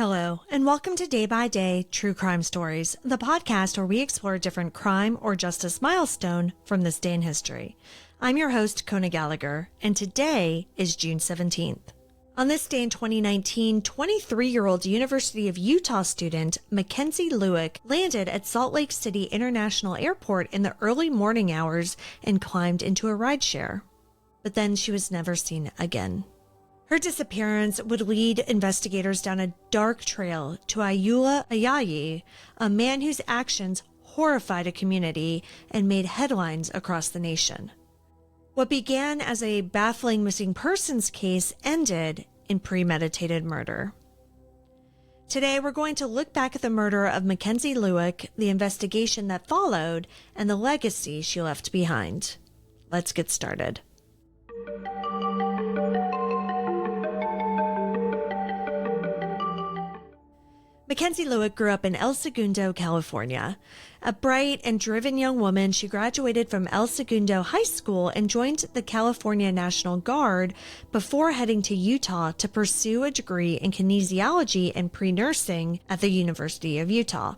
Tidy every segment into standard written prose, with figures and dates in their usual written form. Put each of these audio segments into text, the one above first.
Hello, and welcome to Day by Day True Crime Stories, the podcast where we explore a different crime or justice milestone from this day in history. I'm your host, Kona Gallagher, and today is June 17th. On this day in 2019, 23-year-old University of Utah student Mackenzie Lueck landed at Salt Lake City International Airport in the early morning hours and climbed into a rideshare. But then she was never seen again. Her disappearance would lead investigators down a dark trail to Ayula Ayayi, a man whose actions horrified a community and made headlines across the nation. What began as a baffling missing persons case ended in premeditated murder. Today, we're going to look back at the murder of Mackenzie Lueck, the investigation that followed, and the legacy she left behind. Let's get started. Mackenzie Lueck grew up in El Segundo, California. A bright and driven young woman, she graduated from El Segundo High School and joined the California National Guard before heading to Utah to pursue a degree in kinesiology and pre-nursing at the University of Utah.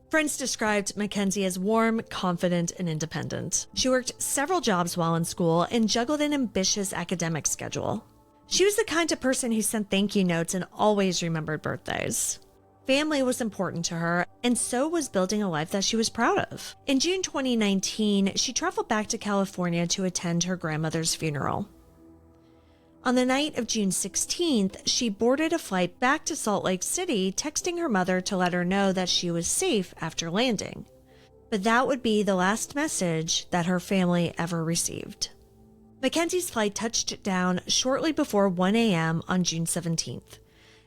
Friends described Mackenzie as warm, confident, and independent. She worked several jobs while in school and juggled an ambitious academic schedule. She was the kind of person who sent thank you notes and always remembered birthdays. Family was important to her, and so was building a life that she was proud of. In June 2019, she traveled back to California to attend her grandmother's funeral. On the night of June 16th, she boarded a flight back to Salt Lake City, texting her mother to let her know that she was safe after landing. But that would be the last message that her family ever received. Mackenzie's flight touched down shortly before 1 a.m. on June 17th.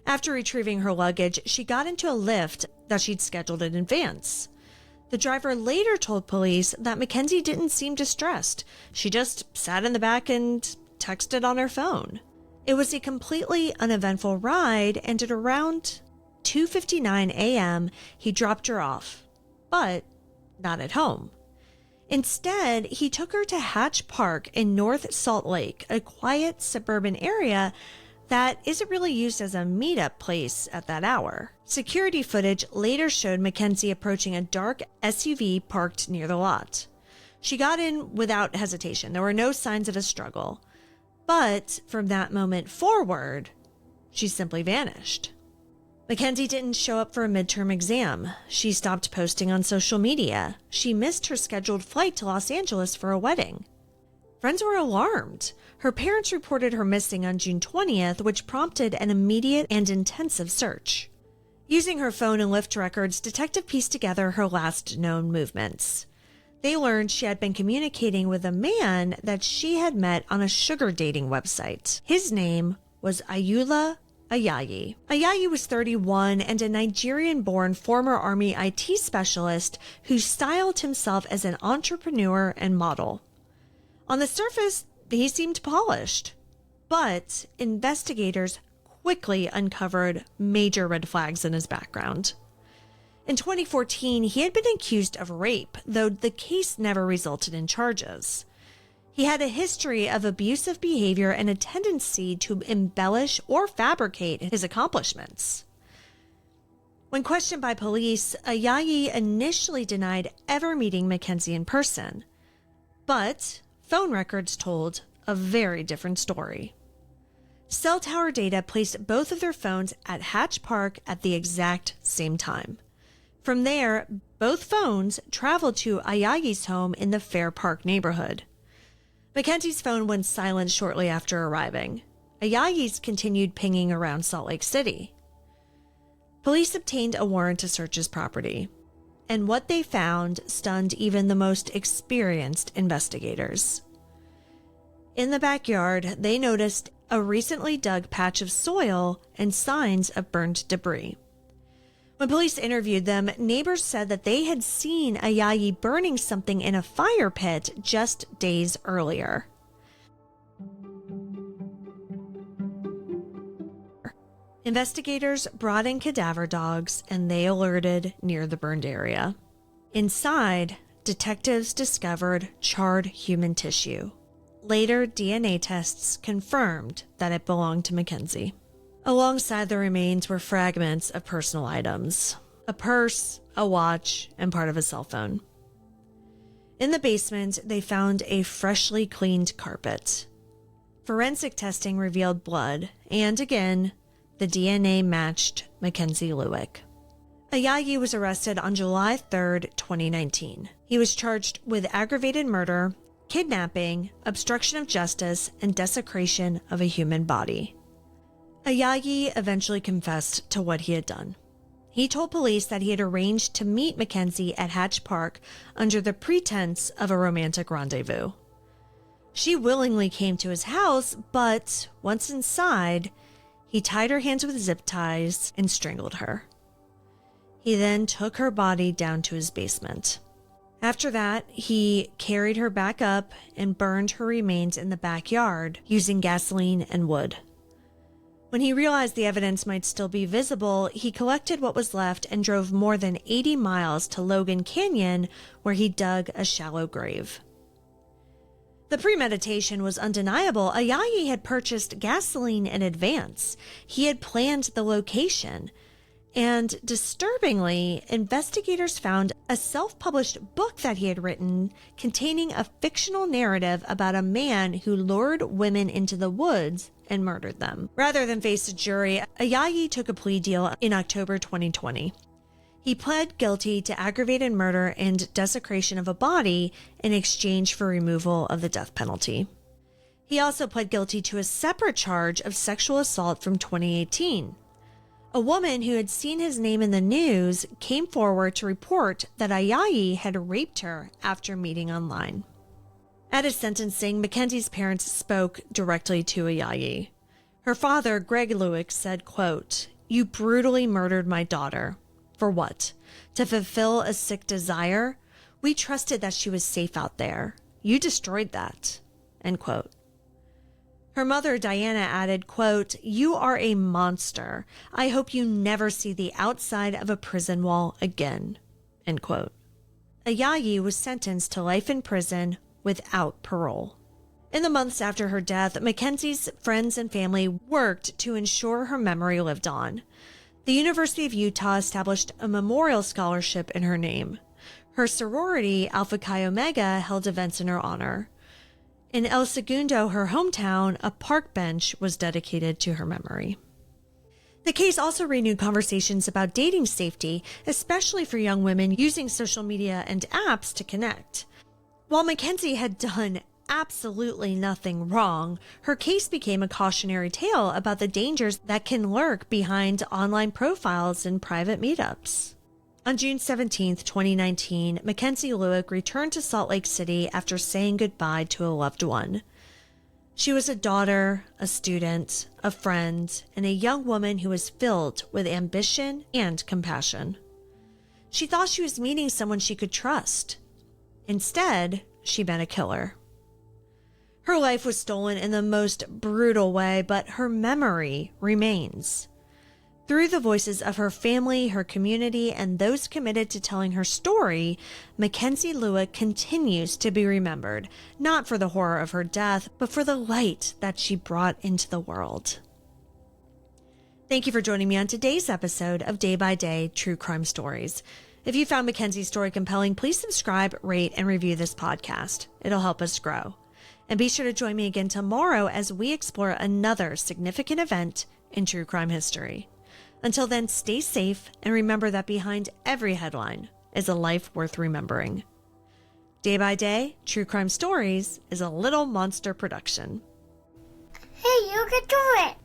After retrieving her luggage, she got into a Lyft that she'd scheduled in advance. The driver later told police that Mackenzie didn't seem distressed. She just sat in the back and texted on her phone. It was a completely uneventful ride, and at around 2:59 a.m., he dropped her off, but not at home. Instead, he took her to Hatch Park in North Salt Lake, a quiet suburban area that isn't really used as a meetup place at that hour. Security footage later showed Mackenzie approaching a dark SUV parked near the lot. She got in without hesitation. There were no signs of a struggle. But from that moment forward, she simply vanished. Mackenzie didn't show up for a midterm exam. She stopped posting on social media. She missed her scheduled flight to Los Angeles for a wedding. Friends were alarmed. Her parents reported her missing on June 20th, which prompted an immediate and intensive search. Using her phone and Lyft records, detectives pieced together her last known movements. They learned she had been communicating with a man that she had met on a sugar dating website. His name was Ayula Ayayi. Ayayi was 31 and a Nigerian-born former Army IT specialist who styled himself as an entrepreneur and model. On the surface, he seemed polished, but investigators quickly uncovered major red flags in his background. In 2014, he had been accused of rape, though the case never resulted in charges. He had a history of abusive behavior and a tendency to embellish or fabricate his accomplishments. When questioned by police, Ayayi initially denied ever meeting Mackenzie in person, but phone records told a very different story. Cell tower data placed both of their phones at Hatch Park at the exact same time. From there, both phones traveled to Ayayi's home in the Fair Park neighborhood. Mackenzie's phone went silent shortly after arriving. Ayayi's continued pinging around Salt Lake City. Police obtained a warrant to search his property, and what they found stunned even the most experienced investigators. In the backyard, they noticed a recently dug patch of soil and signs of burned debris. When police interviewed them, neighbors said that they had seen Ayayi burning something in a fire pit just days earlier. Investigators brought in cadaver dogs and they alerted near the burned area. Inside, detectives discovered charred human tissue. Later DNA tests confirmed that it belonged to Mackenzie. Alongside the remains were fragments of personal items, a purse, a watch, and part of a cell phone. In the basement, they found a freshly cleaned carpet. Forensic testing revealed blood, and again, the DNA matched Mackenzie Lueck. Ayayi was arrested on July 3, 2019. He was charged with aggravated murder, kidnapping, obstruction of justice, and desecration of a human body. Ayayi eventually confessed to what he had done. He told police that he had arranged to meet Mackenzie at Hatch Park under the pretense of a romantic rendezvous. She willingly came to his house, but once inside, he tied her hands with zip ties and strangled her. He then took her body down to his basement. After that, he carried her back up and burned her remains in the backyard using gasoline and wood. When he realized the evidence might still be visible, he collected what was left and drove more than 80 miles to Logan Canyon, where he dug a shallow grave. The premeditation was undeniable. Ayayi had purchased gasoline in advance. He had planned the location. And disturbingly, investigators found a self-published book that he had written containing a fictional narrative about a man who lured women into the woods and murdered them. Rather than face a jury, Ayayi took a plea deal in October 2020. He pled guilty to aggravated murder and desecration of a body in exchange for removal of the death penalty. He also pled guilty to a separate charge of sexual assault from 2018. A woman who had seen his name in the news came forward to report that Ayayi had raped her after meeting online. At his sentencing, Mackenzie's parents spoke directly to Ayayi. Her father, Greg Lueck, said, quote, "You brutally murdered my daughter. For what? To fulfill a sick desire? We trusted that she was safe out there. You destroyed that." End quote. Her mother, Diana, added, quote, "You are a monster. I hope you never see the outside of a prison wall again." End quote. Ayayi was sentenced to life in prison without parole. In the months after her death, Mackenzie's friends and family worked to ensure her memory lived on. The University of Utah established a memorial scholarship in her name. Her sorority, Alpha Chi Omega, held events in her honor. In El Segundo, her hometown, a park bench was dedicated to her memory. The case also renewed conversations about dating safety, especially for young women using social media and apps to connect. While Mackenzie had done absolutely nothing wrong, her case became a cautionary tale about the dangers that can lurk behind online profiles and private meetups. On June 17, 2019, Mackenzie Lueck returned to Salt Lake City after saying goodbye to a loved one. She was a daughter, a student, a friend, and a young woman who was filled with ambition and compassion. She thought she was meeting someone she could trust. Instead, she met a killer. Her life was stolen in the most brutal way, but her memory remains. Through the voices of her family, her community, and those committed to telling her story, Mackenzie Lueck continues to be remembered, not for the horror of her death, but for the light that she brought into the world. Thank you for joining me on today's episode of Day by Day True Crime Stories. If you found Mackenzie's story compelling, please subscribe, rate, and review this podcast. It'll help us grow. And be sure to join me again tomorrow as we explore another significant event in true crime history. Until then, stay safe and remember that behind every headline is a life worth remembering. Day by Day, True Crime Stories is a Little Monster production. Hey, you can do it!